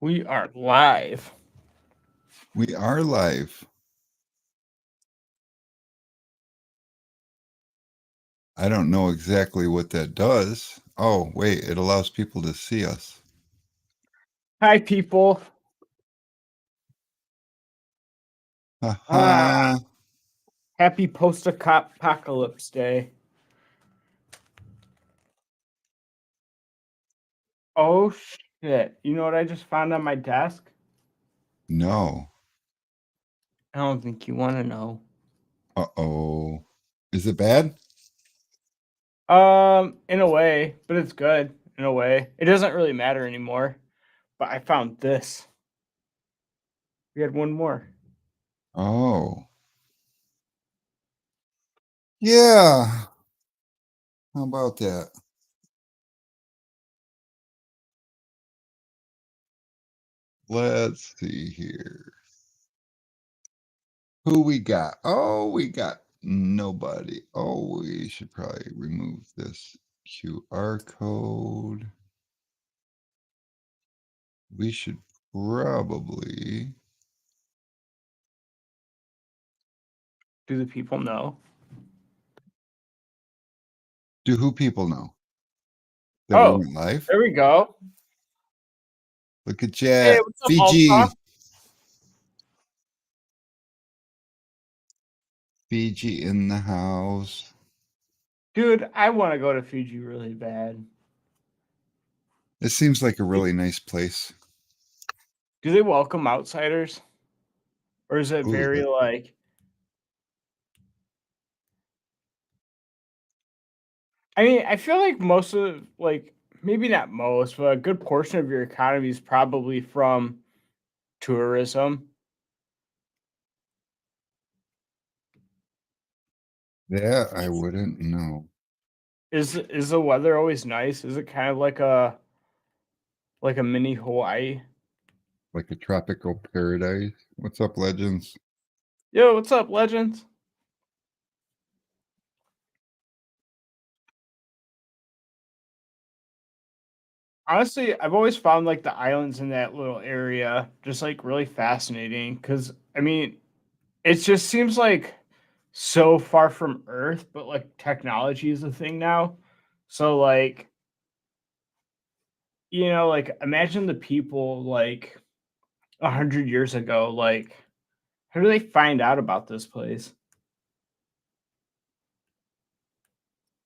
We are live. We are live. I don't know exactly what that does. Oh, wait, it allows people to see us. Hi, people. Haha. Happy post-apocalypse day. Oh, shit. You know what I just found on my desk? No. I don't think you want to know. Uh-oh. Is it bad? In a way, but it's good. In a way. It doesn't really matter anymore. But I found this. We had one more. Oh. Yeah. How about that? Let's see here. Who we got? Oh, we got nobody. Oh, we should probably remove this QR code. We should probably... Do the people know? Do who people know? That we Oh, went live? there we go. Look at Hey, chat. what's up, Alta? Fiji. Fiji in the house. Dude, I want to go to Fiji really bad. It seems like a really nice place. Do they welcome outsiders? Or is it Ooh, very like... I mean, I feel like most of maybe not most, but a good portion of your economy is probably from tourism. that I wouldn't know. Is the weather always nice? Is it kind of like a mini Hawaii? Like a tropical paradise. What's up, legends? Yo, what's up, legends? Honestly, I've always found like the islands in that little area just like really fascinating because I mean, it just seems like so far from Earth, but like technology is a thing now. So like, like imagine the people like 100 years ago. Like, how do they find out about this place?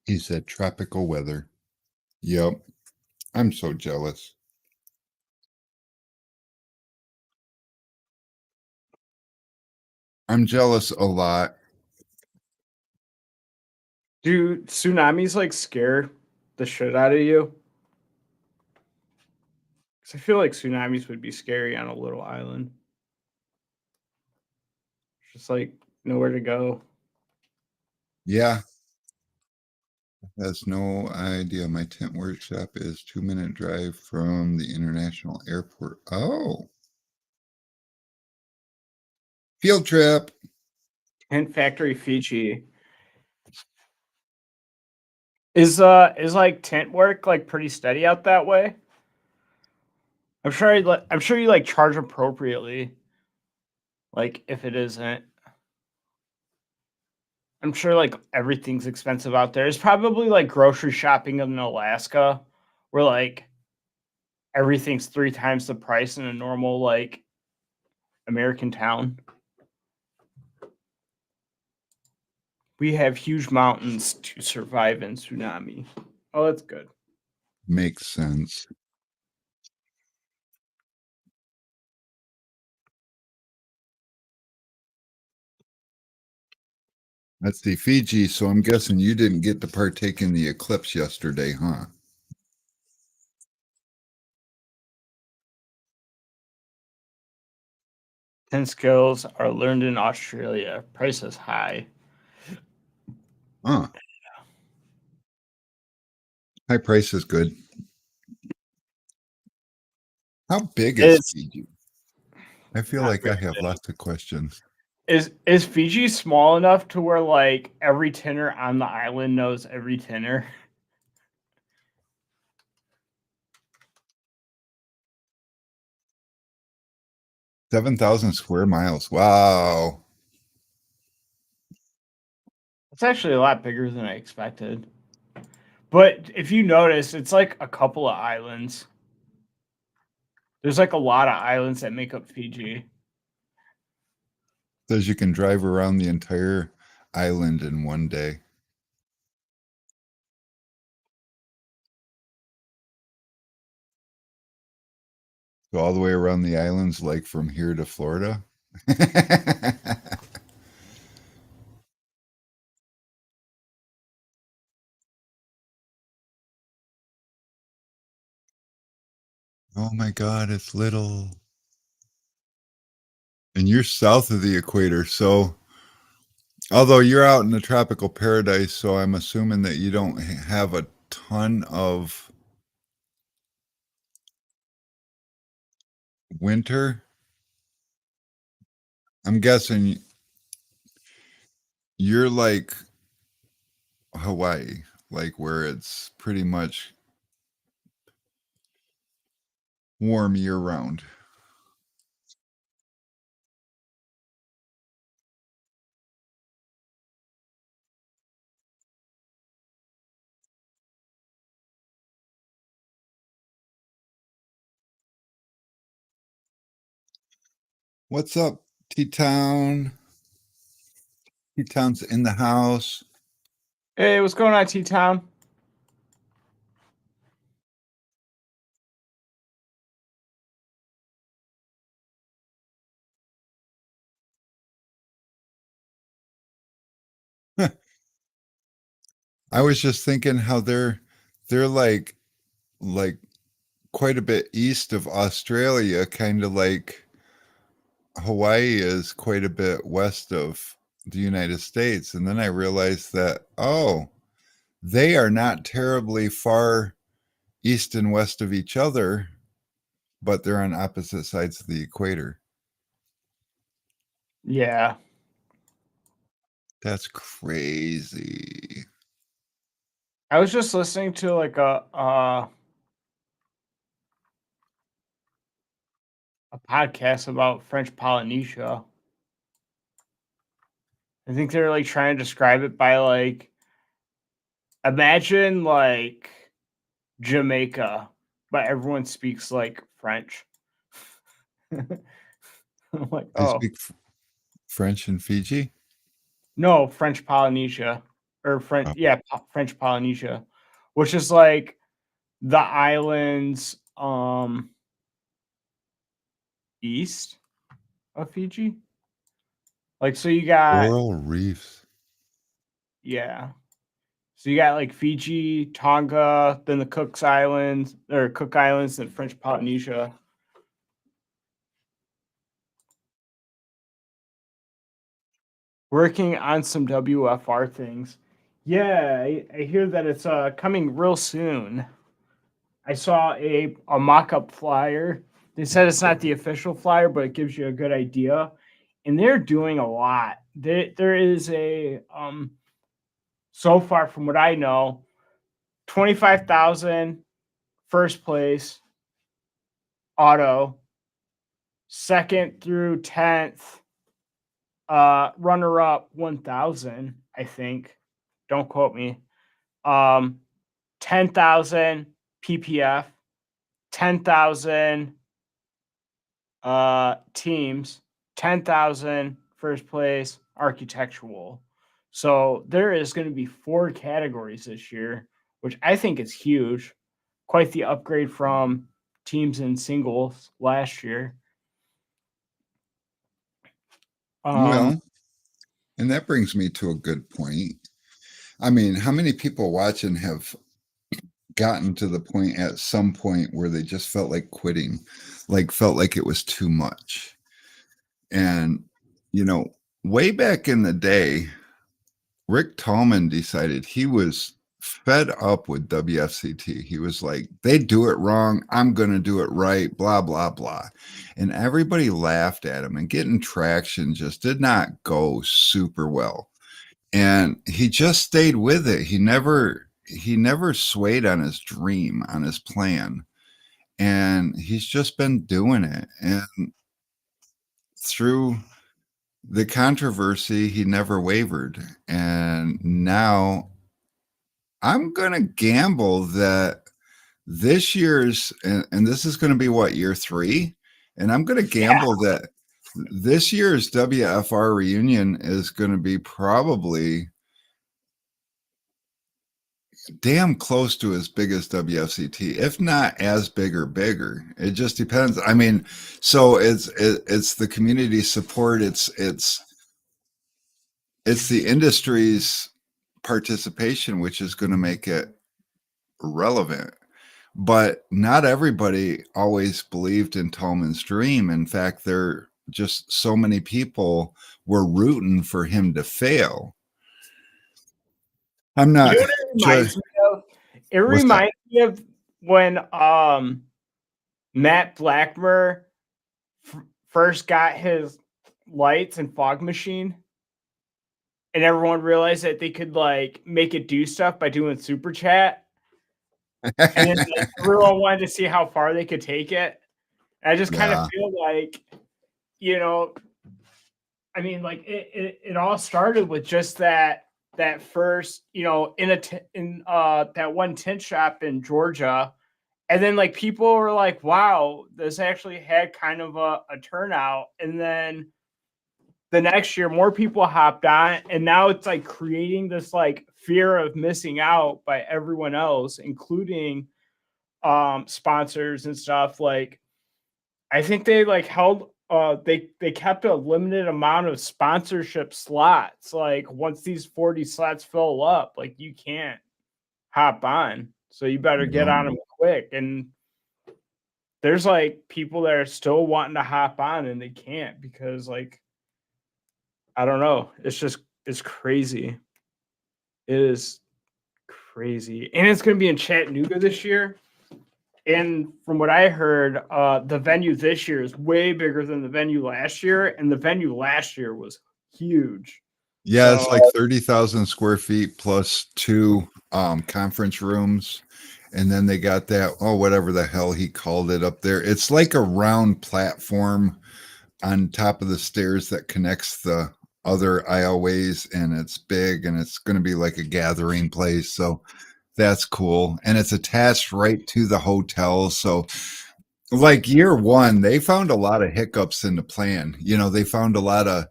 He said tropical weather. Yep. I'm so jealous. I'm jealous a lot. Do tsunamis like scare the shit out of you? Because I feel like tsunamis would be scary on a little island. Just like nowhere to go. Yeah. Has no idea. My tent workshop is 2-minute drive from the international airport. Oh. Field trip. Tent Factory Fiji. Is like tent work like pretty steady out that way? I'm sure you like charge appropriately. Like if it isn't, I'm sure like everything's expensive out there. It's probably like grocery shopping in Alaska, where like everything's 3 times the price in a normal like American town. We have huge mountains to survive in tsunami. Oh, that's good. Makes sense. That's the Fiji, so I'm guessing you didn't get to partake in the eclipse yesterday, huh? Tent skills are learned in Australia. Price is high. Huh. High price is good. How big is It's Fiji? I feel not like very I have big. lots of questions. Is Fiji small enough to where like every tinner on the island knows every tinner? 7,000 square miles. Wow. It's actually a lot bigger than I expected. But if you notice, it's like a couple of islands. There's like a lot of islands that make up Fiji. Says you can drive around the entire island in one day. Go all the way around the islands, like from here to Florida. Oh my God, it's little. And you're south of the equator, so although you're out in the tropical paradise, so I'm assuming that you don't have a ton of winter. I'm guessing you're like Hawaii, like where it's pretty much warm year round. What's up, T-Town? T-Town's in the house. Hey, what's going on, T Town? I was just thinking how they're like quite a bit east of Australia, kind of like Hawaii is quite a bit west of the United States. And then I realized that, oh, they are not terribly far east and west of each other, but they're on opposite sides of the equator. Yeah. That's crazy. I was just listening to like a podcast about French Polynesia. I think they're like trying to describe it by like imagine like Jamaica, but everyone speaks like French. I'm like, They oh speak French in Fiji. no, French Polynesia or French, Oh, yeah, French Polynesia, which is like the islands east of Fiji. Like, so you got, coral reefs. yeah. So you got like Fiji, Tonga, then the Cook's Islands or Cook Islands, and French Polynesia. Working on some WFR things. Yeah, I hear that it's coming real soon. I saw a mock-up flyer. They said it's not the official flyer, but it gives you a good idea. And they're doing a lot. There is a so far from what I know, 25,000 first place auto, second through 10th runner up 1,000, I think. Don't quote me. 10,000 PPF, 10,000 teams, 10,000 first place architectural. So there is going to be 4 categories this year, which I think is huge. Quite the upgrade from teams and singles last year. Um, Well, and that brings me to a good point. I mean, how many people watching have gotten to the point at some point where they just felt like quitting, like felt like it was too much? And, you know, way back in the day, Rick Tallman decided he was fed up with WFCT. He was like, they do it wrong. I'm going to do it right, blah, blah, blah. And everybody laughed at him, and getting traction just did not go super well. And he just stayed with it. He never swayed on his dream, on his plan. And he's just been doing it. And through the controversy, he never wavered. And now I'm going to gamble that this year's, and this is going to be what, year 3? And I'm going to gamble that this year's WFR reunion is going to be probably damn close to as big as WFCT, if not as big or bigger. It just depends. I mean, so it's the community support. It's the industry's participation, which is going to make it relevant. But not everybody always believed in Tallman's dream. In fact, there just so many people were rooting for him to fail. I'm not. You know what it reminds me of? It What's that? reminds me of when Matt Blackmer first got his lights and fog machine, and everyone realized that they could like make it do stuff by doing super chat. And then like, everyone wanted to see how far they could take it. And I just kind of feel like, you know, I mean, like it all started with just that first, you know, in that one tint shop in Georgia. And then like people were like, wow, this actually had kind of a turnout. And then the next year more people hopped on, and now it's like creating this like fear of missing out by everyone else, including sponsors and stuff. Like I think they like held they kept a limited amount of sponsorship slots. Like once these 40 slots fill up, like you can't hop on. So you better get on them quick. And there's like people that are still wanting to hop on and they can't because like I don't know. It's crazy. It is crazy. And it's going to be in Chattanooga this year. And from what I heard, the venue this year is way bigger than the venue last year. And the venue last year was huge. Yeah, it's like 30,000 square feet plus 2 conference rooms. And then they got that, whatever the hell he called it up there. It's like a round platform on top of the stairs that connects the other aisleways, and it's big, and it's going to be like a gathering place. So that's cool. And it's attached right to the hotel. So like year 1, they found a lot of hiccups in the plan. You know, they found a lot of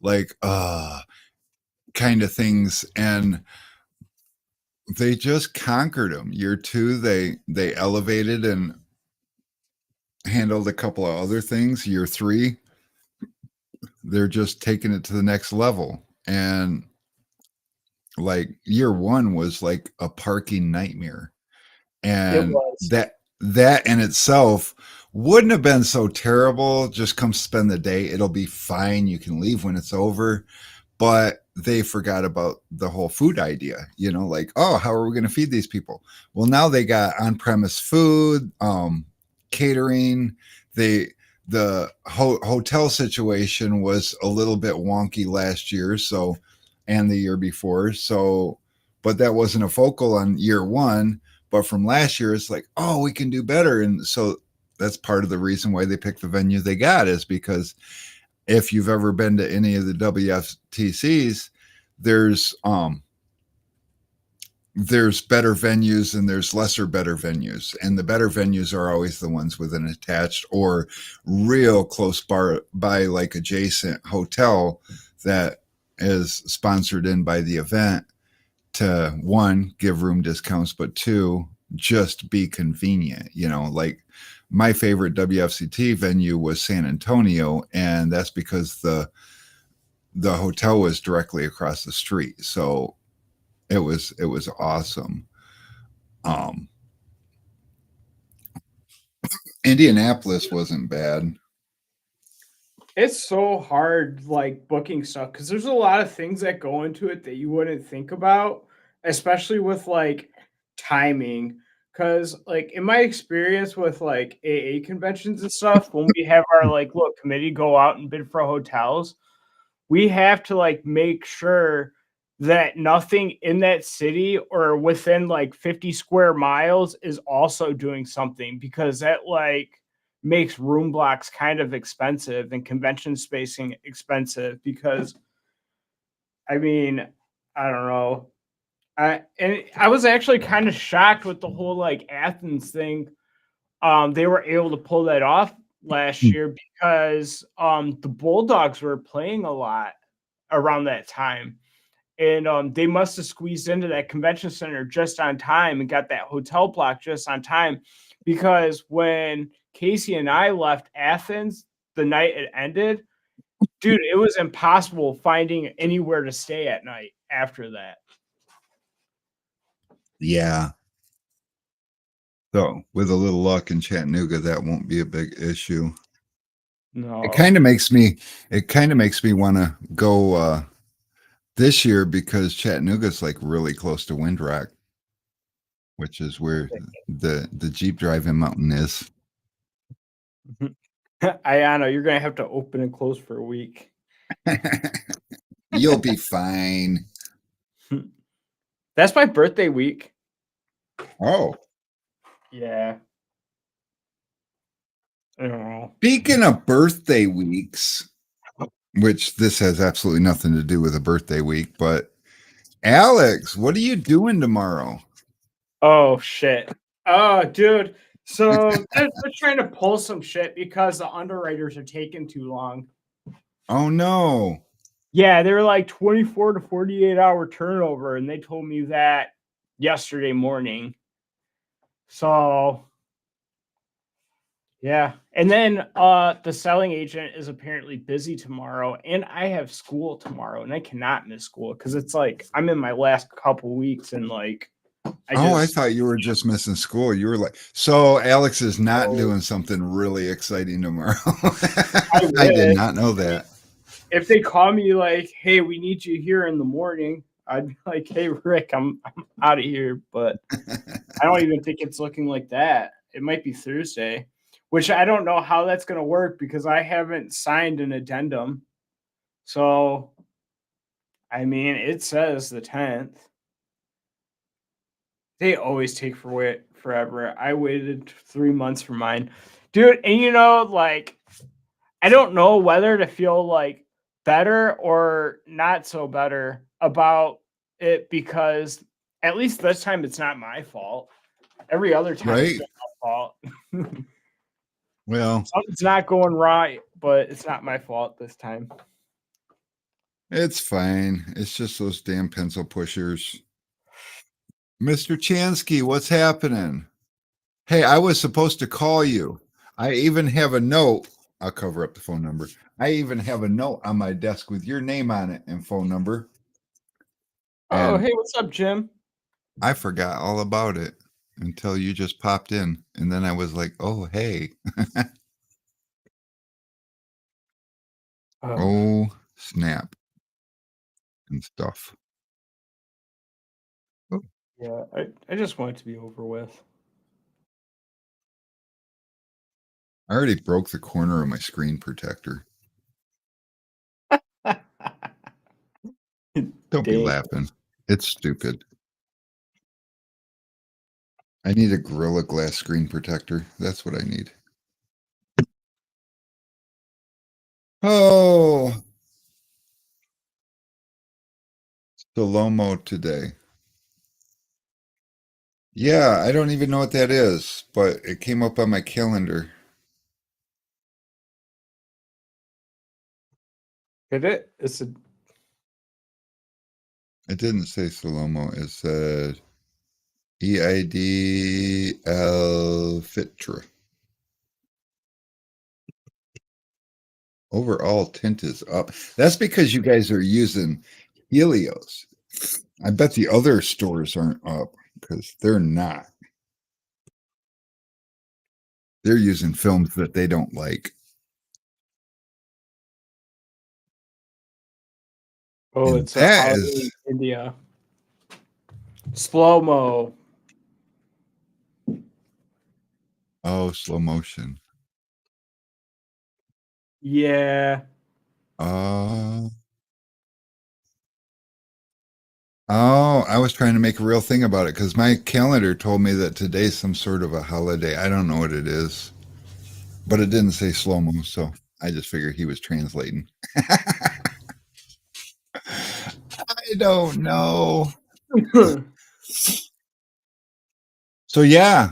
like kind of things, and they just conquered them. Year 2, they elevated and handled a couple of other things. Year 3, they're just taking it to the next level. And like year 1 was like a parking nightmare. And that in itself wouldn't have been so terrible. Just come spend the day. It'll be fine. You can leave when it's over. But they forgot about the whole food idea, you know, like, how are we going to feed these people? Well, now they got on-premise food, catering. The hotel situation was a little bit wonky last year, so, and the year before. So, but that wasn't a focal on year 1. But from last year, it's like, we can do better. And so that's part of the reason why they picked the venue they got, is because if you've ever been to any of the WFTCs, there's better venues and there's lesser better venues. And the better venues are always the ones with an attached or real close by like adjacent hotel that is sponsored in by the event to, 1, give room discounts, but 2, just be convenient. You know, like my favorite WFCT venue was San Antonio, and that's because the hotel was directly across the street. So it was awesome. Indianapolis wasn't bad. It's so hard, like booking stuff, because there's a lot of things that go into it that you wouldn't think about, especially with like timing. Because, like, in my experience with like AA conventions and stuff, when we have our like little committee go out and bid for hotels, we have to like make sure that nothing in that city or within like 50 square miles is also doing something, because that like makes room blocks kind of expensive and convention spacing expensive because I mean, I don't know. I was actually kind of shocked with the whole like Athens thing. They were able to pull that off last year because the Bulldogs were playing a lot around that time. And they must have squeezed into that convention center just on time and got that hotel block just on time. Because when Casey and I left Athens the night it ended, dude, it was impossible finding anywhere to stay at night after that. Yeah. So with a little luck in Chattanooga, that won't be a big issue. No. It kind of makes me want to go this year because Chattanooga's like really close to Windrock, which is where the Jeep driving mountain is. Ayana, you're gonna have to open and close for a week. You'll be fine. That's my birthday week. Oh, Yeah. I don't know. speaking of birthday weeks, which this has absolutely nothing to do with a birthday week, but Alex, what are you doing tomorrow? Oh shit. Oh dude. So they're trying to pull some shit because the underwriters are taking too long. Oh no. Yeah, they were like 24 to 48-hour turnover, and they told me that yesterday morning. So yeah. And then the selling agent is apparently busy tomorrow, and I have school tomorrow, and I cannot miss school because it's like I'm in my last couple weeks and like I thought you were just missing school. You were like, so Alex is not doing something really exciting tomorrow. I did not know that. If they call me like, hey, we need you here in the morning, I'd be like, hey, Rick, I'm out of here. But I don't even think it's looking like that. It might be Thursday, which I don't know how that's going to work because I haven't signed an addendum. So, I mean, it says the 10th. They always take forever. I waited 3 months for mine. Dude, and you know, like, I don't know whether to feel like better or not so better about it because at least this time it's not my fault. Every other time it's been my fault. Well, something's not going right, but it's not my fault this time. it's fine. It's just those damn pencil pushers. Mr. Chansky, what's happening? Hey, I was supposed to call you. I even have a note. I'll cover up the phone number. I even have a note on my desk with your name on it and phone number. Oh, And hey, what's up, Jim? I forgot all about it until you just popped in. And then I was like, oh, hey. Oh, snap. And stuff. Oh. Yeah, I just want it to be over with. I already broke the corner of my screen protector. Don't be laughing. It's stupid. I need a Gorilla Glass screen protector. That's what I need. Oh, Salomo today. Yeah, I don't even know what that is, but it came up on my calendar. Did it? It's a It didn't say Salomo. It said EIDL Fitra. Overall tint is up. That's because you guys are using Helios. I bet the other stores aren't up because they're not. They're using films that they don't like. Oh, And it's that is India. Slow mo. Oh, slow motion. Yeah. Oh, I was trying to make a real thing about it because my calendar told me that today's some sort of a holiday. I don't know what it is. but it didn't say slow mo, so I just figured he was translating. I don't know. So yeah,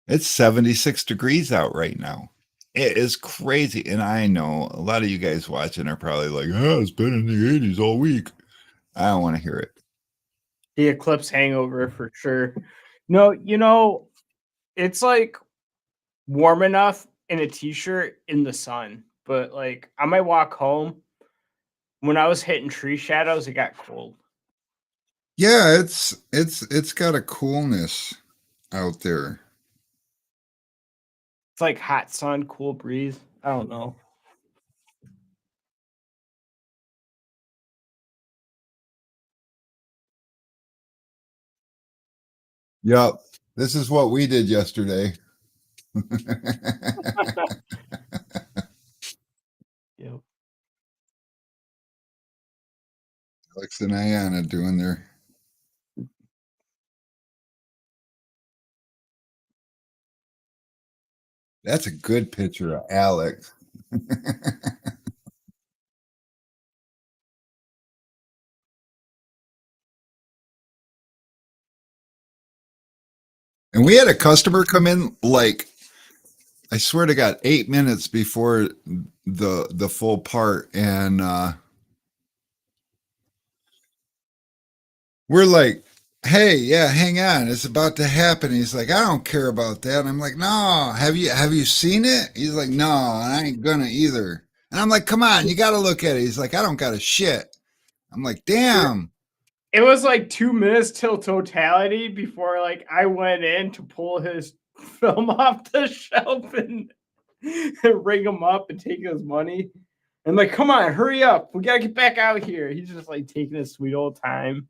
it's 76 degrees out right now. It is crazy. And I know a lot of you guys watching are probably like, oh, it's been in the 80s all week. I don't want to hear it. The eclipse hangover for sure. No, it's like warm enough in a t-shirt in the sun, but like on my walk home, when I was hitting tree shadows, it got cold. Yeah, it's got a coolness out there. It's like hot sun, cool breeze. I don't know. Yep. This is what we did yesterday. Yep. Alex and Ayana doing their. That's a good picture of Alex. And we had a customer come in like I swear to God, 8 minutes before the full part, and we're like, "Hey, yeah, hang on, it's about to happen." He's like, "I don't care about that." And I'm like, "No, have you seen it?" He's like, "No, I ain't gonna either." And I'm like, "Come on, you got to look at it." He's like, "I don't got a shit." I'm like, "Damn." It was like 2 minutes till totality before like I went in to pull his film off the shelf and ring him up and take his money. And like, come on, hurry up. We gotta get back out here. He's just like taking his sweet old time.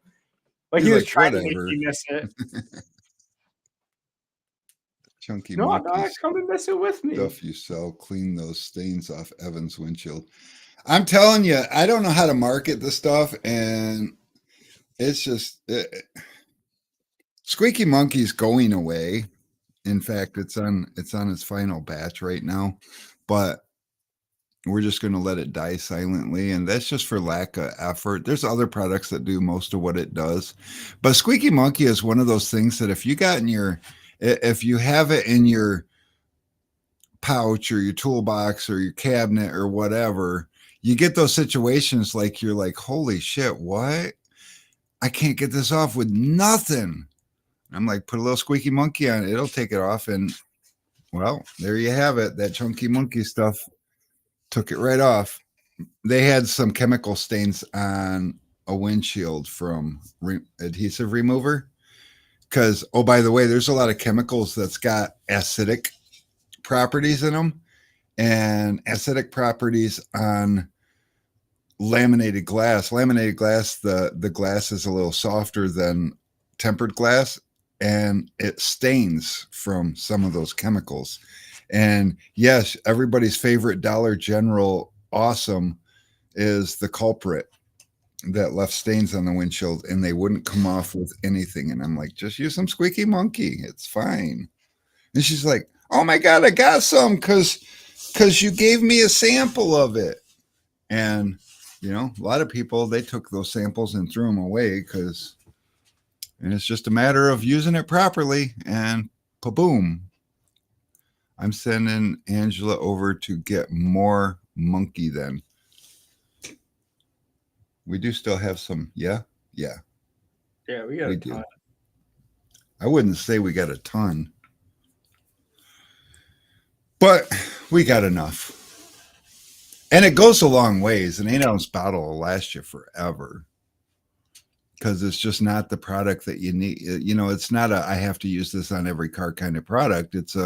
Like He's he was like, trying to make "Whatever." me miss it. Chunky No, monkeys come and miss it with me. stuff you sell, clean those stains off Evan's windshield. I'm telling you, I don't know how to market this stuff, and it's just Squeaky Monkey's going away. In fact, it's on its final batch right now, but we're just going to let it die silently, and that's just for lack of effort. There's other products that do most of what it does, but Squeaky Monkey is one of those things that if you have it in your pouch or your toolbox or your cabinet or whatever, you get those situations like you're like, holy shit, what? I can't get this off with nothing. I'm like, put a little squeaky monkey on it, it'll take it off. And well, there you have it. That chunky monkey stuff took it right off. They had some chemical stains on a windshield from adhesive remover. Because, oh, by the way, there's a lot of chemicals that's got acidic properties in them, and acidic properties on laminated glass. Laminated glass, the glass is a little softer than tempered glass, and it stains from some of those chemicals. And yes, everybody's favorite Dollar General awesome is the culprit that left stains on the windshield, and they wouldn't come off with anything. And I'm like, just use some squeaky monkey, it's fine. And she's like, oh my God, I got some because you gave me a sample of it. And a lot of people, they took those samples and threw them away and it's just a matter of using it properly, and boom. I'm sending Angela over to get more monkey then. We do still have some. Yeah. Yeah, we got We a do. ton. I wouldn't say we got a ton, but we got enough. And it goes a long ways. An 8-ounce bottle will last you forever because it's just not the product that you need. It's not I have to use this on every car kind of product. It's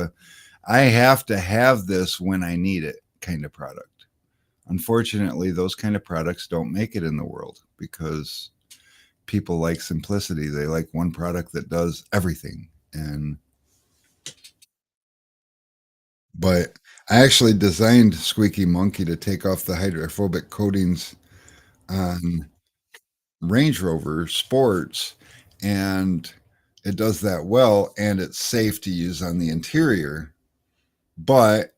I have to have this when I need it kind of product. Unfortunately, those kind of products don't make it in the world because people like simplicity. They like one product that does everything. But I actually designed Squeaky Monkey to take off the hydrophobic coatings on Range Rover Sports, and it does that well, and it's safe to use on the interior. But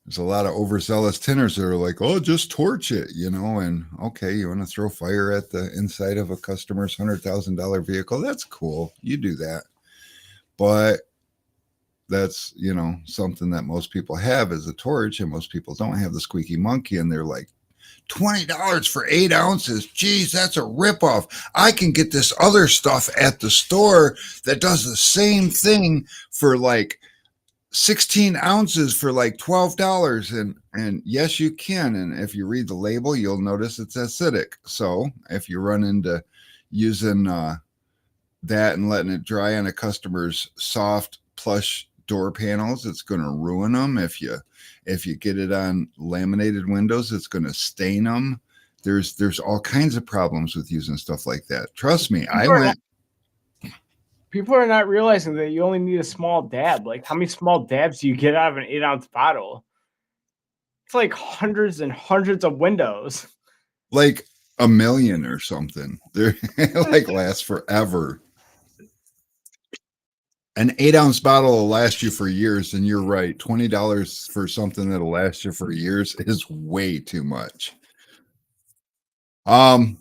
there's a lot of overzealous tinners that are like, oh, just torch it, you know, and okay, you want to throw fire at the inside of a customer's $100,000 vehicle. That's cool. You do that. But that's, you know, something that most people have is a torch, and most people don't have the squeaky monkey. And they're like, $20 for 8 ounces. Geez, that's a ripoff. I can get this other stuff at the store that does the same thing for like 16 ounces for like $12. And yes, you can. And if you read the label, you'll notice it's acidic. So if you run into using that and letting it dry on a customer's soft plush door panels, it's going to ruin them. If you get it on laminated windows, it's going to stain them. There's all kinds of problems with using stuff like that. Trust me, People are not realizing that you only need a small dab. Like, how many small dabs do you get out of an 8-ounce bottle? It's like hundreds and hundreds of windows. like a million or something. They're like last forever. An 8-ounce bottle will last you for years, and you're right. $20 for something that'll last you for years is way too much. One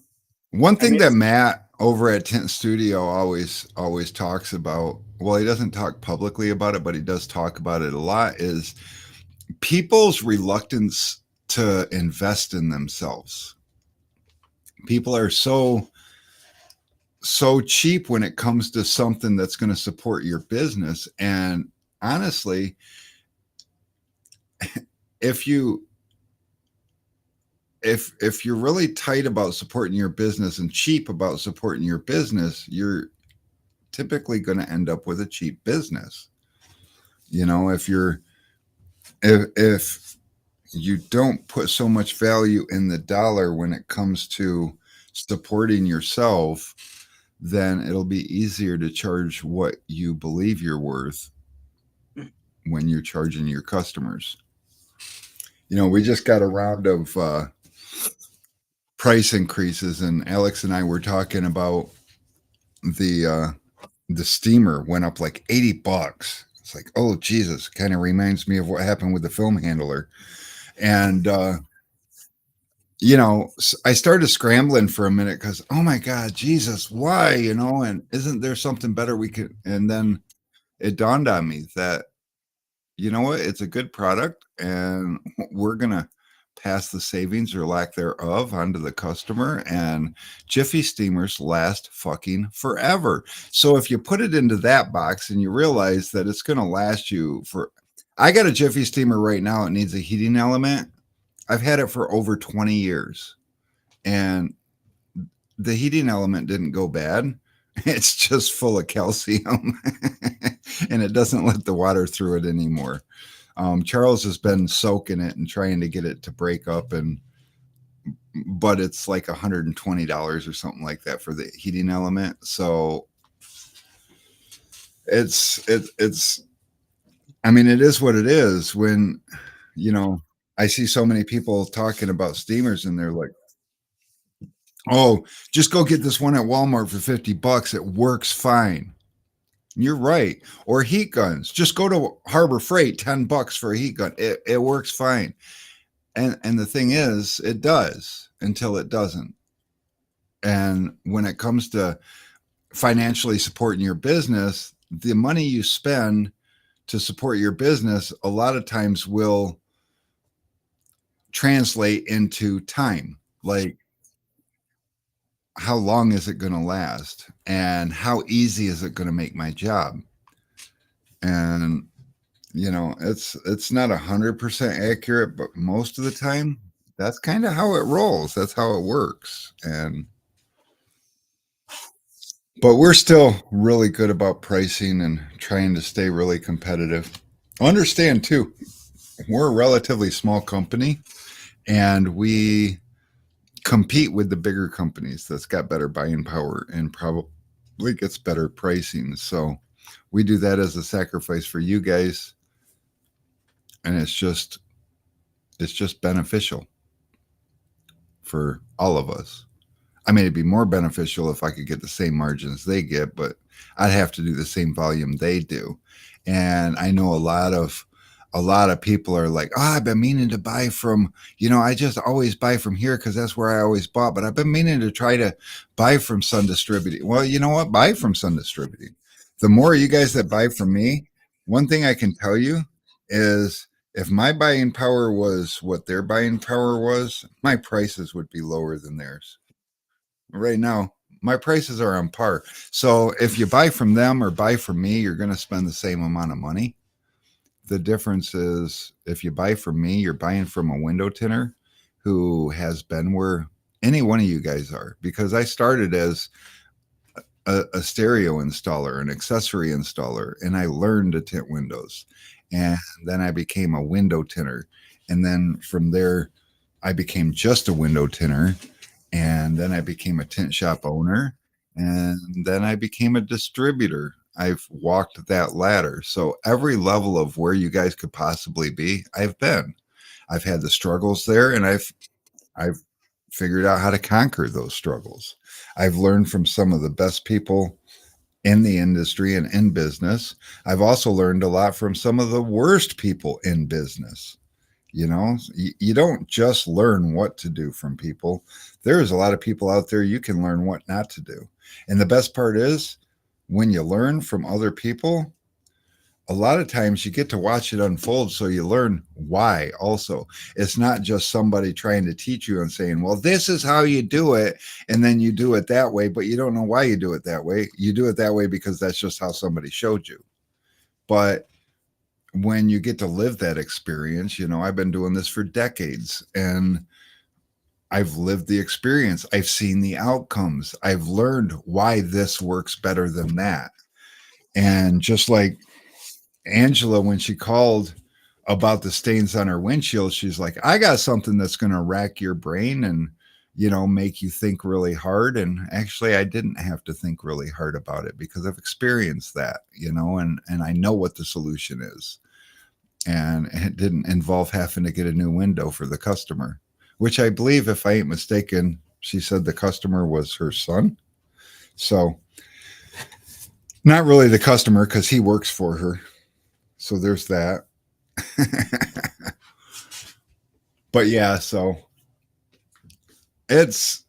I thing mean, that Matt over at Tint Studio always talks about, well, he doesn't talk publicly about it, but he does talk about it a lot, is people's reluctance to invest in themselves. People are so cheap when it comes to something that's going to support your business. And honestly, if you're really tight about supporting your business and cheap about supporting your business, you're typically going to end up with a cheap business. You know, if you don't put so much value in the dollar when it comes to supporting yourself, then it'll be easier to charge what you believe you're worth when you're charging your customers. You know, we just got a round of price increases, and Alex and I were talking about the steamer went up like $80. It's like, oh Jesus, kind of reminds me of what happened with the film handler. And you know, I started scrambling for a minute because, oh my God, Jesus, why? You know, and isn't there something better we could? And then it dawned on me that, you know what, it's a good product, and we're going to pass the savings or lack thereof onto the customer. And Jiffy steamers last fucking forever. So if you put it into that box and you realize that it's going to last you for, I got a Jiffy steamer right now. It needs a heating element. I've had it for over 20 years, and the heating element didn't go bad. It's just full of calcium and it doesn't let the water through it anymore. Charles has been soaking it and trying to get it to break up, but it's like $120 or something like that for the heating element. So it's I mean, it is what it is. When, you know, I see so many people talking about steamers and they're like, oh, just go get this one at Walmart for $50. It works fine. You're right. Or heat guns. Just go to Harbor Freight, $10 for a heat gun. It works fine. And the thing is, it does until it doesn't. And when it comes to financially supporting your business, the money you spend to support your business a lot of times will translate into time. Like, how long is it going to last? And how easy is it going to make my job? And you know, it's not 100% accurate, but most of the time that's kind of how it rolls. That's how it works. And but we're still really good about pricing and trying to stay really competitive. Understand too, we're a relatively small company, and we compete with the bigger companies that's got better buying power and probably gets better pricing. So we do that as a sacrifice for you guys, and it's just beneficial for all of us. I mean, it'd be more beneficial if I could get the same margins they get, but I'd have to do the same volume they do. And I know a lot of a lot of people are like, oh, I've been meaning to buy from, I just always buy from here because that's where I always bought, but I've been meaning to try to buy from Sun Distributing. Well, you know what? Buy from Sun Distributing. The more you guys that buy from me, one thing I can tell you is if my buying power was what their buying power was, my prices would be lower than theirs. Right now, my prices are on par. So if you buy from them or buy from me, you're going to spend the same amount of money. The difference is if you buy from me, you're buying from a window tinner who has been where any one of you guys are, because I started as a stereo installer, an accessory installer, and I learned to tint windows. And then I became a window tinner. And then from there, I became just a window tinner. And then I became a tint shop owner. And then I became a distributor. I've walked that ladder. So every level of where you guys could possibly be, I've been. I've had the struggles there, and I've figured out how to conquer those struggles. I've learned from some of the best people in the industry and in business. I've also learned a lot from some of the worst people in business. You don't just learn what to do from people. There's a lot of people out there you can learn what not to do. And the best part is when you learn from other people, a lot of times you get to watch it unfold, so you learn why also. It's not just somebody trying to teach you and saying, well, this is how you do it, and then you do it that way, but you don't know why you do it that way. You do it that way because that's just how somebody showed you. But when you get to live that experience, I've been doing this for decades, and I've lived the experience. I've seen the outcomes. I've learned why this works better than that. And just like Angela, when she called about the stains on her windshield, she's like, I got something that's going to rack your brain and, make you think really hard. And actually, I didn't have to think really hard about it because I've experienced that, and I know what the solution is. And it didn't involve having to get a new window for the customer, which I believe, if I ain't mistaken, she said the customer was her son. So not really the customer because he works for her. So there's that. But yeah, so it's,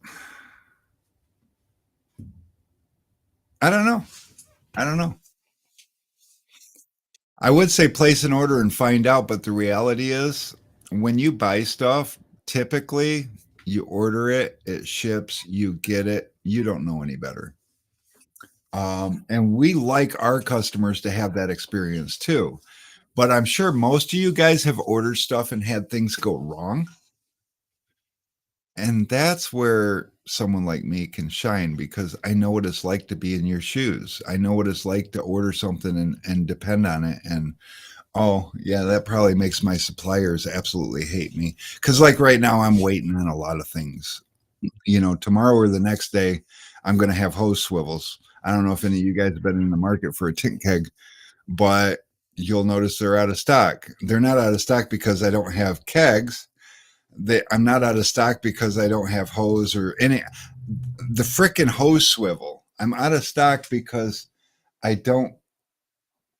I don't know. I don't know. I would say place an order and find out, but the reality is when you buy stuff, typically you order it, it ships, you get it, you don't know any better. And we like our customers to have that experience too. But I'm sure most of you guys have ordered stuff and had things go wrong. And that's where someone like me can shine because I know what it's like to be in your shoes. I know what it's like to order something and depend on it. And oh, yeah, that probably makes my suppliers absolutely hate me. Because, like, right now, I'm waiting on a lot of things. Tomorrow or the next day, I'm going to have hose swivels. I don't know if any of you guys have been in the market for a tint keg, but you'll notice they're out of stock. They're not out of stock because I don't have kegs. I'm not out of stock because I don't have hose or any. The frickin' hose swivel. I'm out of stock because I don't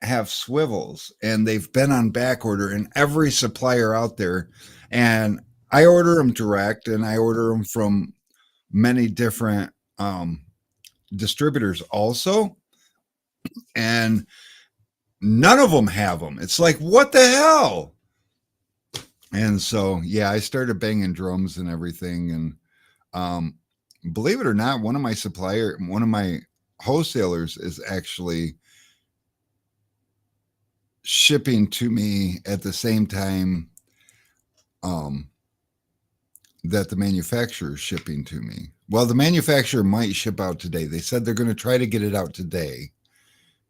have swivels, and they've been on back order in every supplier out there. And I order them direct, and I order them from many different distributors also. And none of them have them. It's like, what the hell? And so, yeah, I started banging drums and everything. And believe it or not, one of my wholesalers is actually shipping to me at the same time that the manufacturer is shipping to me. Well, the manufacturer might ship out today. They said they're going to try to get it out today,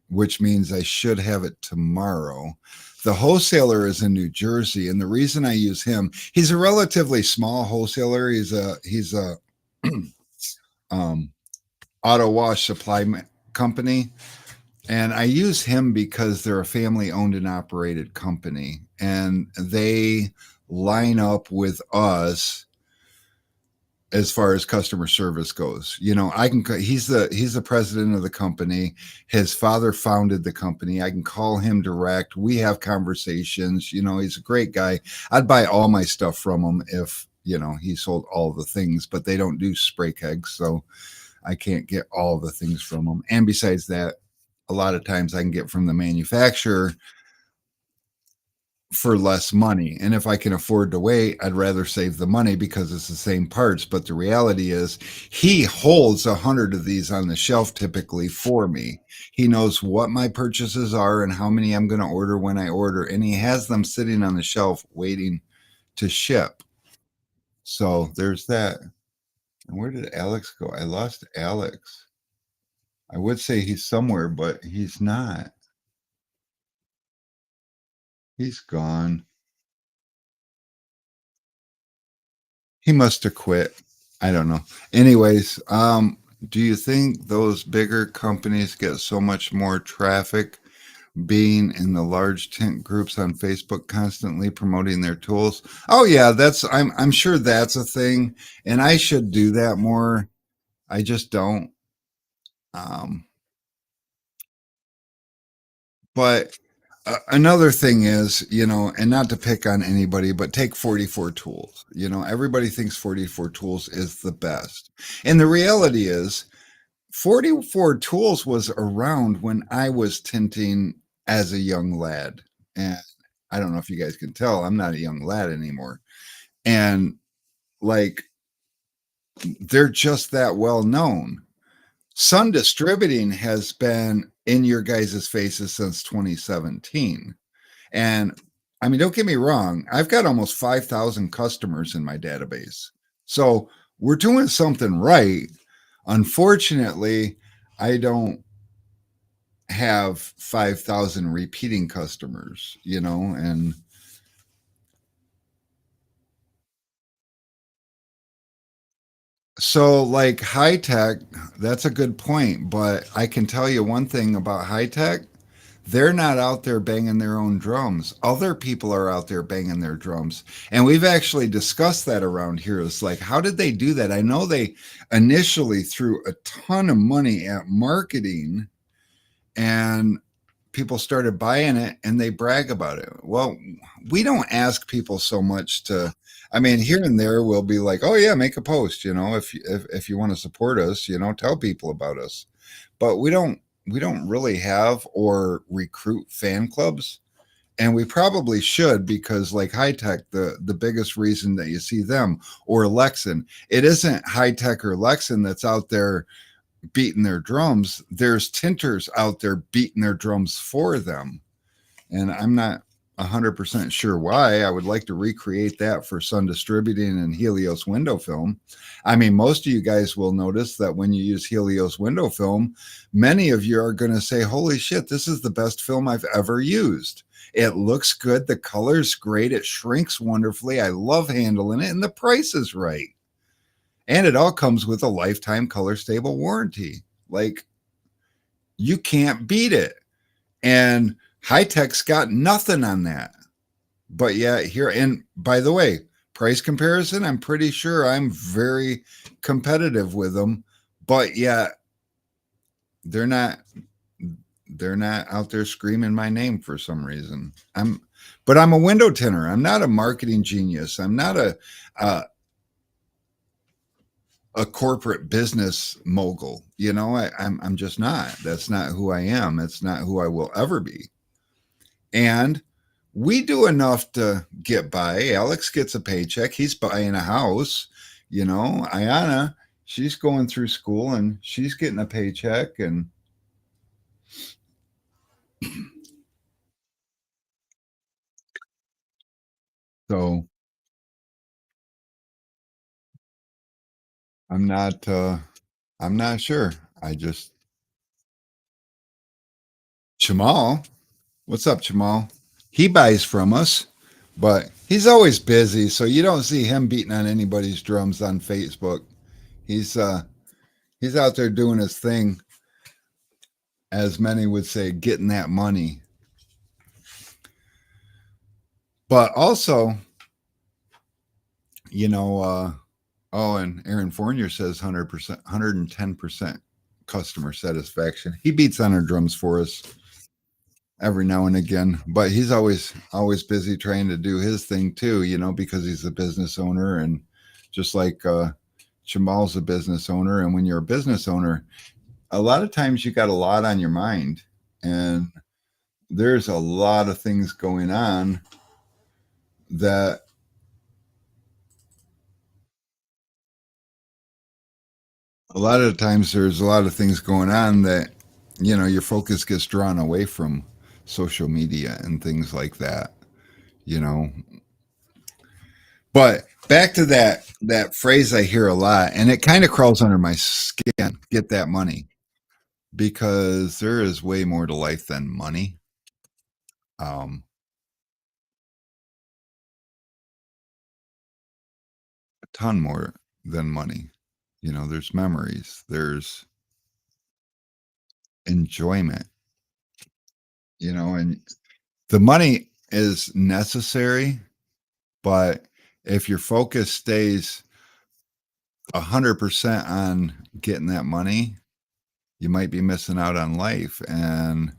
which means I should have it tomorrow. The wholesaler is in New Jersey, and the reason I use him, he's a relatively small wholesaler. He's a auto wash supply company, and I use him because they're a family owned and operated company, and they line up with us as far as customer service goes. You know, he's the president of the company. His father founded the company. I can call him direct. We have conversations. You know, he's a great guy. I'd buy all my stuff from him if, you know, he sold all the things, but they don't do spray kegs, so I can't get all the things from them. And besides that, a lot of times I can get from the manufacturer for less money. And if I can afford to wait, I'd rather save the money because it's the same parts. But the reality is, he holds 100 of these on the shelf typically for me. He knows what my purchases are and how many I'm going to order when I order. And he has them sitting on the shelf waiting to ship. So there's that. And where did Alex go? I lost Alex. I would say he's somewhere, but he's not. He's gone. He must have quit. I don't know. Anyways, do you think those bigger companies get so much more traffic being in the large tent groups on Facebook constantly promoting their tools? Oh yeah, I'm sure that's a thing, and I should do that more. I just don't. Um, but another thing is, you know, and not to pick on anybody, but take 44 tools. You know, everybody thinks 44 tools is the best. And the reality is 44 tools was around when I was tinting as a young lad. And I don't know if you guys can tell, I'm not a young lad anymore. And like, they're just that well known. Sun Distributing has been in your guys' faces since 2017. And I mean, don't get me wrong, I've got almost 5,000 customers in my database. So we're doing something right. Unfortunately, I don't have 5,000 repeating customers, you know, and so like high tech, that's a good point. But I can tell you one thing about high tech, they're not out there banging their own drums. Other people are out there banging their drums. And we've actually discussed that around here. It's like, how did they do that? I know they initially threw a ton of money at marketing and people started buying it and they brag about it. Well, we don't ask people so much to, I mean, here and there we'll be like, oh yeah, make a post, you know, if you want to support us, you know, tell people about us. But we don't really have or recruit fan clubs, and we probably should, because like high tech, the biggest reason that you see them, or Lexan, it isn't high tech or Lexan that's out there beating their drums. There's tinters out there beating their drums for them, and I'm not 100% sure why. I would like to recreate that for Sun Distributing and Helios window film. I mean, most of you guys will notice that when you use Helios window film, many of you are going to say, holy shit, this is the best film I've ever used. It looks good. The color's great. It shrinks wonderfully. I love handling it, and the price is right. And it all comes with a lifetime color stable warranty. Like, you can't beat it. And high tech's got nothing on that. But yeah, here, and by the way, price comparison, I'm pretty sure I'm very competitive with them. But yeah, they're not they're not out there screaming my name for some reason. But I'm a window tinner. I'm not a marketing genius. I'm not a corporate business mogul. You know, I'm just not. That's not who I am. It's not who I will ever be. And we do enough to get by. Alex gets a paycheck. He's buying a house. You know, Ayana, she's going through school and she's getting a paycheck. And so I'm not I'm not sure. I just Jamal, what's up, Jamal? He buys from us, but he's always busy, so you don't see him beating on anybody's drums on Facebook. He's uh he's out there doing his thing, as many would say, getting that money. But also, you know, Oh, and Aaron Fournier says 100%, 110% customer satisfaction. He beats on our drums for us every now and again, but he's always busy trying to do his thing too, because he's a business owner, and just like Jamal's a business owner. And when you're a business owner, a lot of times you got a lot on your mind, and there's a lot of things going on that a lot of times there's a lot of things going on that your focus gets drawn away from social media and things like that you know but back to that phrase I hear a lot, and it kind of crawls under my skin: get that money. Because there is way more to life than money. um a ton more than money. There's memories, there's enjoyment, and the money is necessary. But if your focus stays 100% on getting that money, you might be missing out on life. And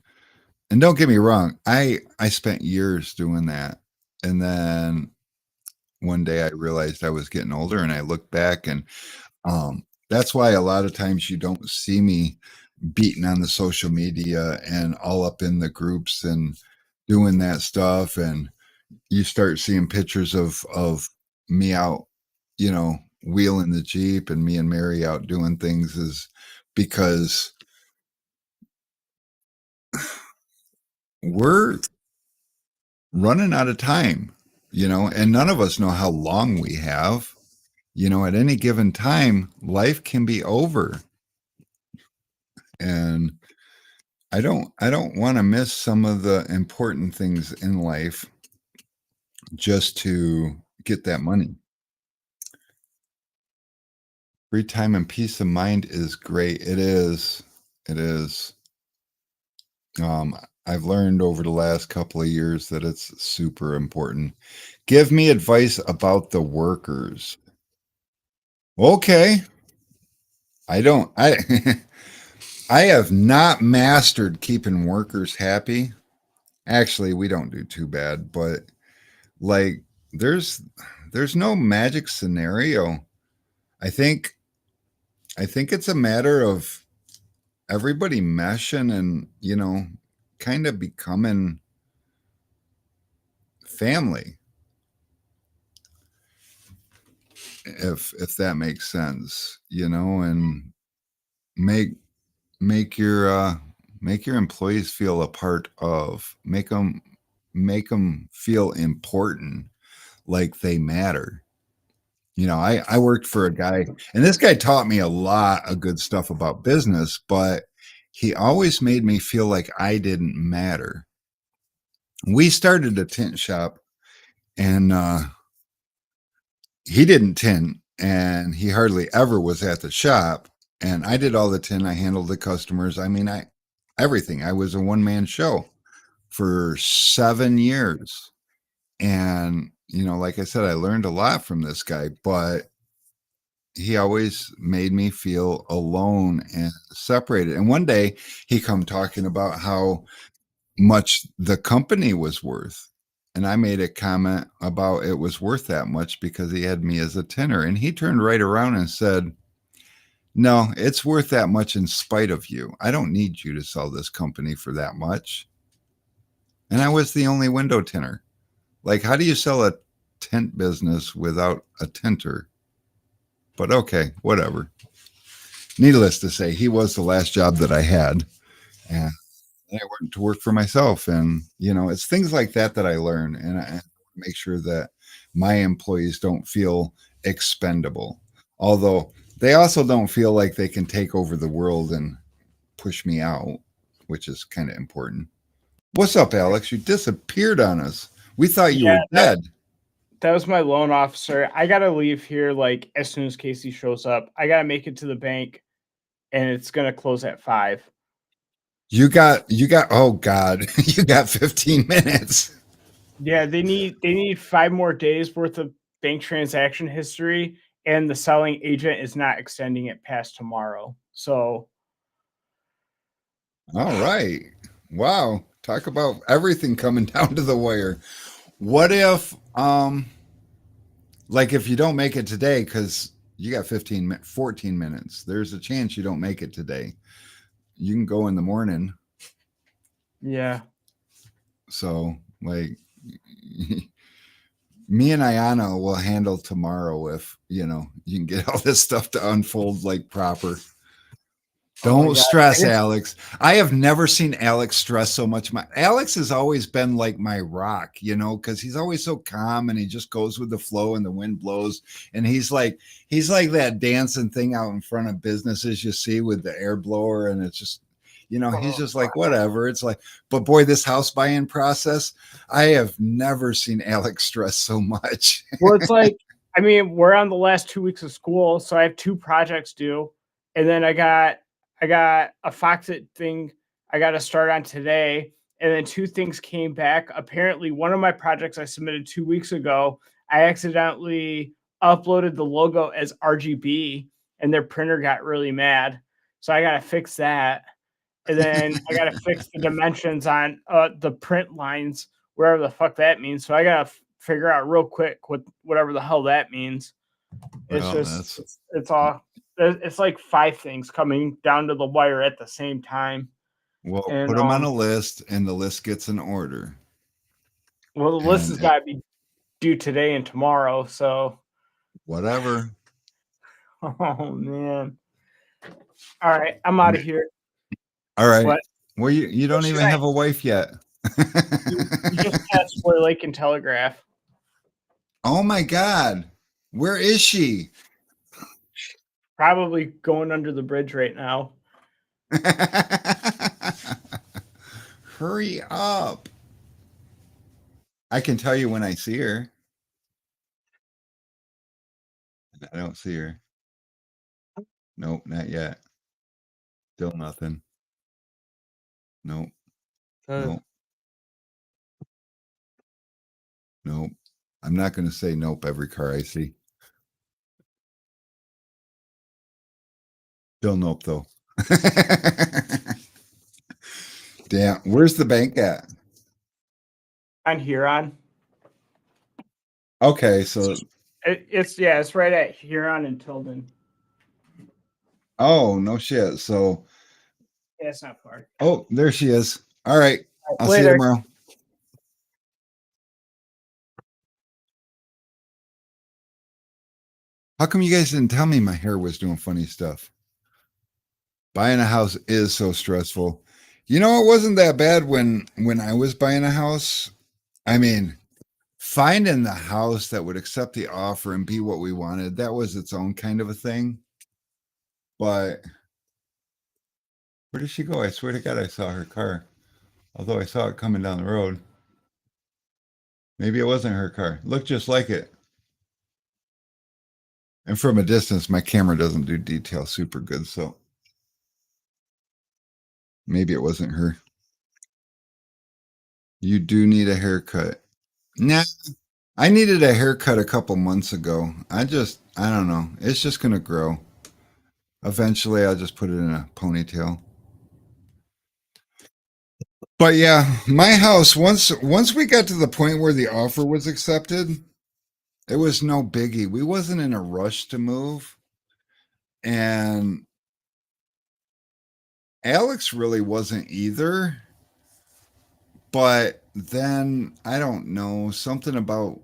don't get me wrong, I spent years doing that. And then one day I realized I was getting older, and I looked back, and that's why a lot of times you don't see me beating on the social media and all up in the groups and doing that stuff. And you start seeing pictures of me out, wheeling the Jeep, and me and Mary out doing things, is because we're running out of time, and none of us know how long we have. At any given time, life can be over. And I don't want to miss some of the important things in life just to get that money. Free time and peace of mind is great. It is. It is. Um, I've learned over the last couple of years that it's super important. Give me advice about the workers. Okay. I don't I I have not mastered keeping workers happy. Actually, we don't do too bad, but like there's there's no magic scenario. I think I think it's a matter of everybody meshing and, kind of becoming family, if that makes sense, and make make your make your employees feel a part of, make them feel important, like they matter. I worked for a guy, and this guy taught me a lot of good stuff about business, but he always made me feel like I didn't matter. We started a tint shop, and he didn't tint, and he hardly ever was at the shop. And I did all the tint. I handled the customers. I mean, I everything. I was a one man show for 7 years. And, like I said, I learned a lot from this guy, but he always made me feel alone and separated. And one day he come talking about how much the company was worth. And I made a comment about it was worth that much because he had me as a tenor. And he turned right around and said, "No, it's worth that much in spite of you. I don't need you to sell this company for that much." And I was the only window tinner. Like, how do you sell a tent business without a tinter? But okay, whatever. Needless to say, he was the last job that I had. And I went to work for myself. And, it's things like that that I learn. And I make sure that my employees don't feel expendable. Although they also don't feel like they can take over the world and push me out, which is kind of important. What's up, Alex? You disappeared on us. We thought you Yeah, were dead. that was my loan officer. I gotta leave here like as soon as Casey shows up. I gotta make it to the bank, and it's gonna close at 5. You got oh God, you got 15 minutes. Yeah, they need 5 more days worth of bank transaction history, and the selling agent is not extending it past tomorrow. So, All right. Wow. Talk about everything coming down to the wire. What if like if you don't make it today cuz you got 14 minutes. There's a chance you don't make it today. You can go in the morning. yeah. So, like me and Ayana will handle tomorrow if, you can get all this stuff to unfold like proper. Oh my Don't god. stress, Alex. I have never seen Alex stress so much. Alex has always been like my rock, because he's always so calm and he just goes with the flow and the wind blows. And he's like that dancing thing out in front of businesses you see with the air blower, and it's just, he's just like whatever. It's like, but boy, this house buying process, I have never seen Alex stress so much. Well, it's like, I mean, we're on the last 2 weeks of school, so I have 2 projects due, and then I got a Foxit thing I got to start on today, and then two things came back. Apparently, one of my projects I submitted 2 weeks ago, I accidentally uploaded the logo as RGB, and their printer got really mad, so I got to fix that. And then I got to fix the dimensions on the print lines, wherever the fuck that means. So I got to figure out real quick whatever the hell that means. It's Well, just it's all it's like five things coming down to the wire at the same time. well, And put them on a list, and the list gets an order. well, the list And has got to be due today and tomorrow. So whatever. oh man. All right, I'm out of here. All right. What? Well, you What don't should even I? have a wife yet. You just passed Boy Lake and Telegraph. Oh my God. Where is she? Probably going under the bridge right now. Hurry up. I can tell you when I see her. I don't see her. Nope, not yet. Still nothing. Nope. Nope. Nope. I'm not going to say nope every car I see. Still nope though. Damn. Where's the bank at? On Huron. Okay, so It's right at Huron and Tilden. oh no shit. So Yeah, it's not far. oh, there she is. All right. I'll see you Later. tomorrow. How come you guys didn't tell me my hair was doing funny stuff? Buying a house is so stressful. It wasn't that bad when I was buying a house. I mean, finding the house that would accept the offer and be what we wanted, that was its own kind of a thing. But where did she go? I swear to God, I saw her car. Although I saw it coming down the road. Maybe it wasn't her car. Looked just like it. And from a distance, my camera doesn't do detail super good, so maybe it wasn't her. You do need a haircut. Nah, I needed a haircut a couple months ago. I don't know. It's just going to grow. Eventually, I'll just put it in a ponytail. But yeah, my house, once we got to the point where the offer was accepted, it was no biggie. We wasn't in a rush to move. And Alex really wasn't either. But then I don't know, something about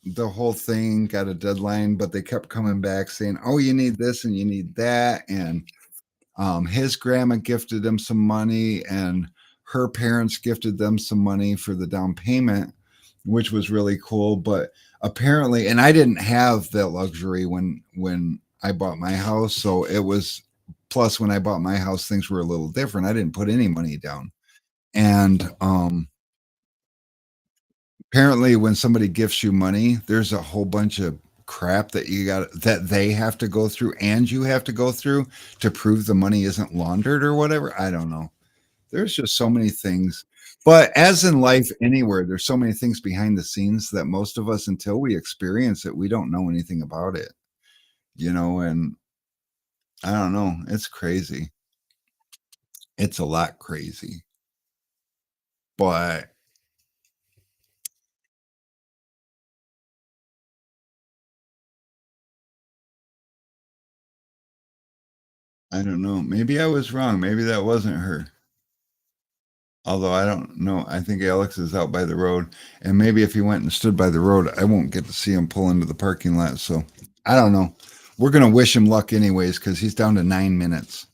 the whole thing got a deadline, but they kept coming back saying, "Oh, you need this and you need that." And his grandma gifted him some money, and her parents gifted them some money for the down payment, which was really cool. But apparently, and I didn't have that luxury when I bought my house, so it was. Plus, when I bought my house, things were a little different. I didn't put any money down, and apparently when somebody gifts you money, there's a whole bunch of crap that they have to go through and you have to go through to prove the money isn't laundered or whatever. I don't know. There's just so many things. But as in life anywhere, there's so many things behind the scenes that most of us, until we experience it, we don't know anything about it. and I don't know. It's crazy. It's a lot crazy. But I don't know. Maybe I was wrong. Maybe that wasn't her. Although I don't know. I think Alex is out by the road. And maybe if he went and stood by the road, I won't get to see him pull into the parking lot. So I don't know. We're going to wish him luck anyways because he's down to 9 minutes.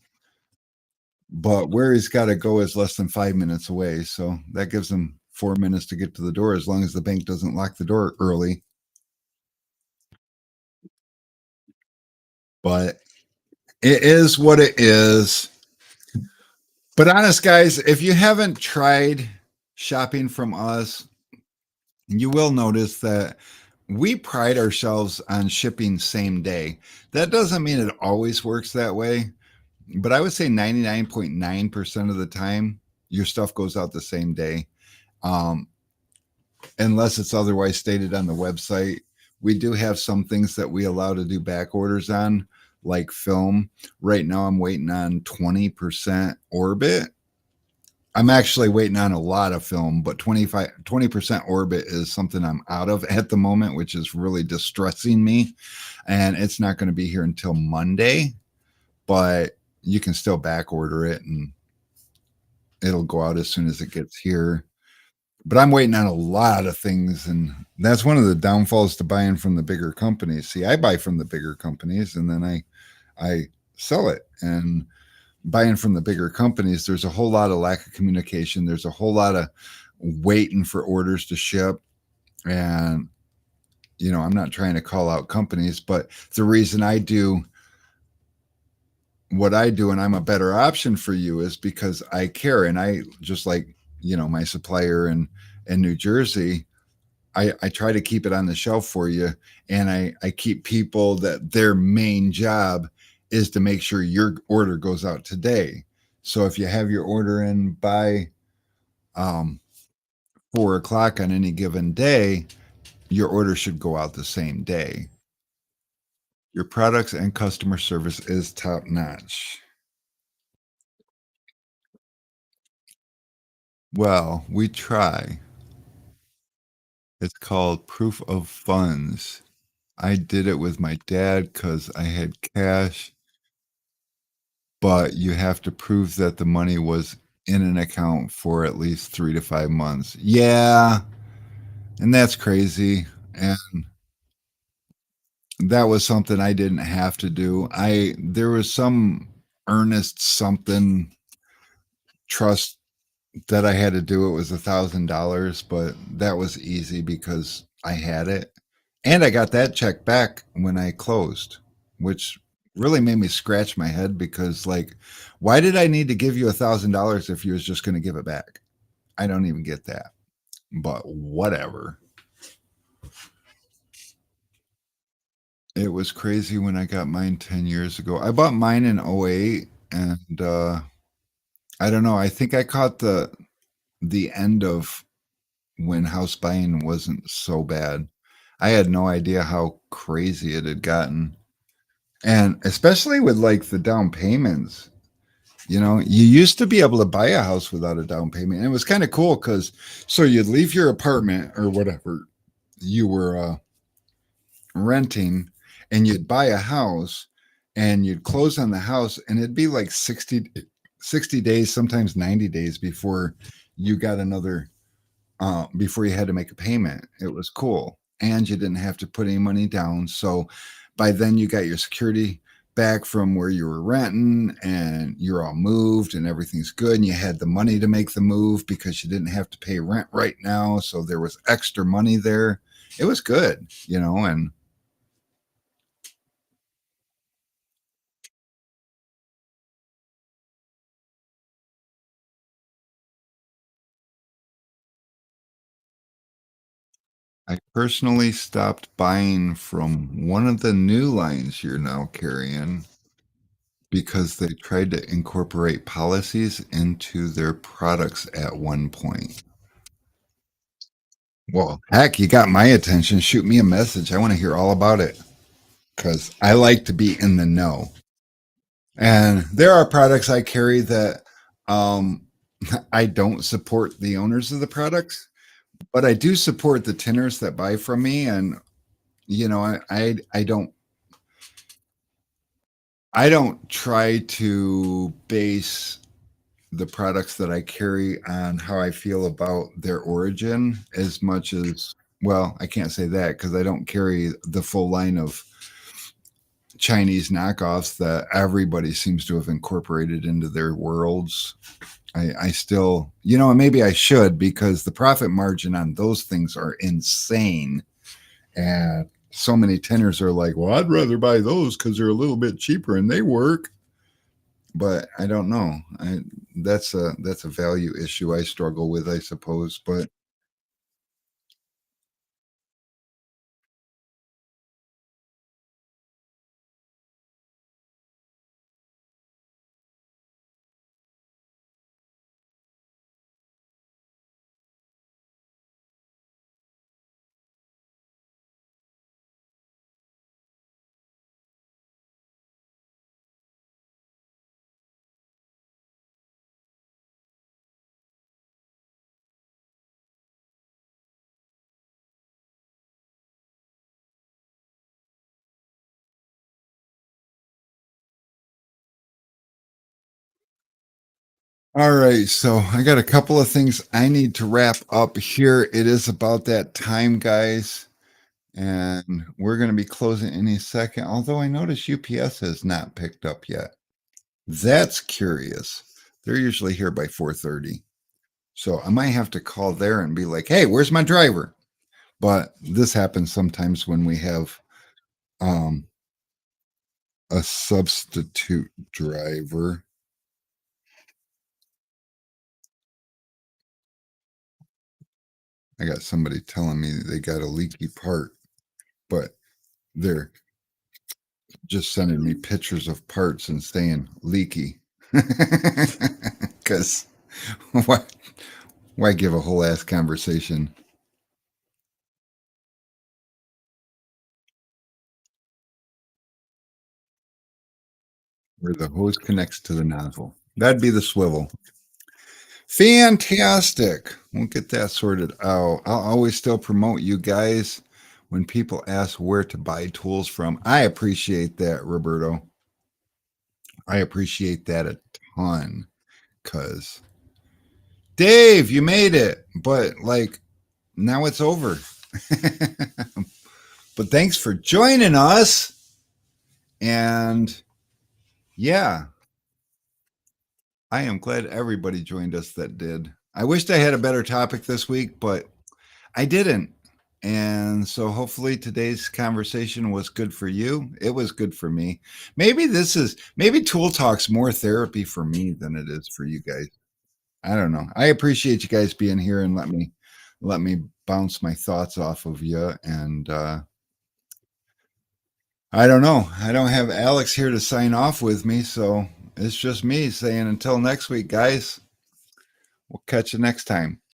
But where he's got to go is less than 5 minutes away. So that gives him 4 minutes to get to the door as long as the bank doesn't lock the door early. But it is what it is. But honest, guys, if you haven't tried shopping from us, you will notice that we pride ourselves on shipping same day. That doesn't mean it always works that way, but I would say 99.9% of the time, your stuff goes out the same day. Um, unless it's otherwise stated on the website. We do have some things that we allow to do back orders on, like film. Right now, I'm waiting on 20% Orbit. I'm actually waiting on a lot of film, but 20% Orbit is something I'm out of at the moment, which is really distressing me. And it's not going to be here until Monday, but you can still back order it and it'll go out as soon as it gets here. But I'm waiting on a lot of things, and that's one of the downfalls to buying from the bigger companies. See, I buy from the bigger companies and then I sell it. And buying from the bigger companies, there's a whole lot of lack of communication. There's a whole lot of waiting for orders to ship. And, I'm not trying to call out companies, but the reason I do what I do and I'm a better option for you is because I care. And I just like, my supplier in New Jersey, I try to keep it on the shelf for you. And I keep people that their main job is to make sure your order goes out today. So if you have your order in by 4 o'clock on any given day, your order should go out the same day. Your products and customer service is top notch. Well, we try. It's called proof of funds. I did it with my dad because I had cash, but you have to prove that the money was in an account for at least 3 to 5 months. Yeah, and that's crazy. And that was something I didn't have to do. There was some earnest something trust that I had to do. It was $1,000, but that was easy because I had it. And I got that check back when I closed, which really made me scratch my head because, like, why did I need to give you $1,000 if you was just going to give it back? I don't even get that, but whatever. It was crazy when I got mine 10 years ago. I bought mine in '08, and I don't know. I think I caught the end of when house buying wasn't so bad. I had no idea how crazy it had gotten. And especially with like the down payments, you used to be able to buy a house without a down payment. And it was kind of cool because so you'd leave your apartment or whatever you were renting and you'd buy a house and you'd close on the house and it'd be like 60 days, sometimes 90 days before you got another before you had to make a payment. It was cool. And you didn't have to put any money down. So by then you got your security back from where you were renting and you're all moved and everything's good. And you had the money to make the move because you didn't have to pay rent right now. So there was extra money there. It was good, and I personally stopped buying from one of the new lines you're now carrying because they tried to incorporate policies into their products at one point. Well, heck, you got my attention. Shoot me a message. I want to hear all about it. because I like to be in the know. And there are products I carry that um, I don't support the owners of the products, but I do support the tinners that buy from me. And you know, I don't try to base the products that I carry on how I feel about their origin as much as, well, I can't say that because I don't carry the full line of Chinese knockoffs that everybody seems to have incorporated into their worlds. I still, you know, maybe I should because the profit margin on those things are insane. And so many tinners are like, well, I'd rather buy those because they're a little bit cheaper and they work. But I don't know. That's a value issue I struggle with, I suppose. But all right, so I got a couple of things I need to wrap up here. It is about that time, guys. And we're going to be closing any second. Although I notice UPS has not picked up yet. That's curious. They're usually here by 4:30. So I might have to call there and be like, "Hey, where's my driver?" But this happens sometimes when we have um a substitute driver. I got somebody telling me they got a leaky part, but they're just sending me pictures of parts and saying leaky. Because what? Why give a whole ass conversation? Where the hose connects to the nozzle. That'd be the swivel. Fantastic. We'll get that sorted out. I'll always still promote you guys when people ask where to buy tools from. I appreciate that, Roberto. I appreciate that a ton because Dave, you made it, but like now it's over. But thanks for joining us. And yeah, I am glad everybody joined us that did. I wished I had a better topic this week, but I didn't. And so hopefully today's conversation was good for you. It was good for me. Maybe Tool Talk's more therapy for me than it is for you guys. I don't know. I appreciate you guys being here and let me bounce my thoughts off of you. And I don't know. I don't have Alex here to sign off with me, so it's just me saying until next week, guys. We'll catch you next time.